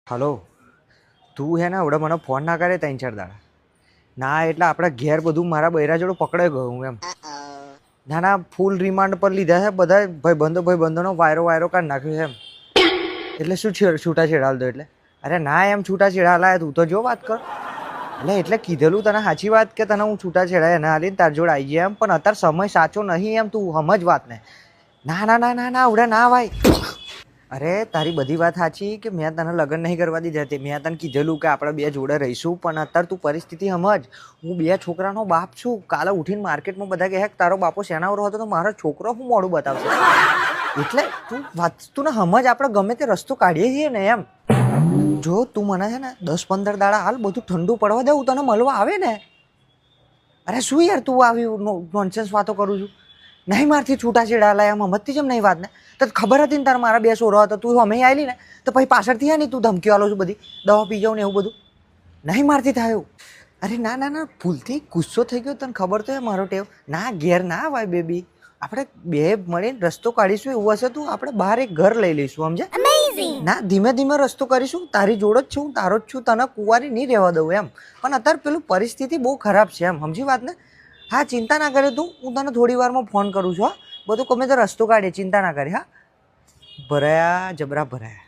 Hello. તું હે ને આવડે મને ફોન ના કરે 3-4 દાડા ના, એટલે આપણે ઘેર બધું મારા બૈરા જોડે પકડાઈ ગયું એમ. ના ના, ફૂલ રિમાન્ડ પર લીધા છે બધા ભાઈબંધોનો વાયરો વાયરો કાઢી નાખ્યો છે એમ. એટલે શું છૂટા છેડા દો એટલે? અરે ના, એમ છૂટા છેડા લાય તું તો જો વાત કર. એટલે કીધેલું તને સાચી વાત કે તને હું છૂટા છેડા એને હાલીને તાર જોડે આવી ગયા એમ, પણ અત્યારે સમય સાચો નહીં એમ, તું સમજ વાત ને. ના ના ના ના ના, આવડે ના ભાઈ. અરે તારી બધી વાત સાચી કે મેં તને લગ્ન નહીં કરવા દીધા તે મેં તને કીધેલું કે આપણે બે જોડે રહીશું, પણ અત્યારે તું પરિસ્થિતિ સમજ. હું 2 છોકરાનો બાપ છું. કાલે ઉઠીને માર્કેટમાં બધા કહે તારો બાપો શેનાવરો હતો, તો મારો છોકરો હું મોડું બતાવશે. એટલે તું વાતને સમજ. આપણે ગમે તે રસ્તો કાઢીએ છીએ ને એમ. જો તું મને છે ને 10-15 દાડા હાલ બધું ઠંડુ પડવા દે, હું તને મળવા આવે ને. અરે શું યાર તું આવી નોનસેન્સ વાતો કરું છું. નહીં મારથી છૂટા છેડા લાય, એમ સમજતી જેમ નહીં વાત ને. તો ખબર હતી ને તારે મારા 2 છોરો હતા, તું અમે આવેલી ને તો પછી પાછળથી આ નહીં તું ધમકીઓ આલો છું બધી, દવા પી જાઉં ને એવું બધું. નહીં મારથી થાય એવું. અરે ના ના ના, ભૂલથી ગુસ્સો થઈ ગયો, તને ખબર તો હે મારો ટેવ. ના ઘેર ના આવાય બેબી, આપણે બે મળીને રસ્તો કાઢીશું. એવું હશે તું આપણે બહાર એક ઘર લઈ લઈશું, સમજે. ના, ધીમે ધીમે રસ્તો કરીશું. તારી જોડે જ છું, તારો જ છું, તને કુંવારી નહીં રહેવા દઉં એમ. પણ અત્યારે પેલું પરિસ્થિતિ બહુ ખરાબ છે એમ, સમજી વાત ને. હા, ચિંતા ના કરે તું, હું તને થોડી વારમાં ફોન કરું છું. હા, બધું ગમે તો રસ્તો કાઢે, ચિંતા ના કરે. હા, ભરાયા જબરા ભરાયા.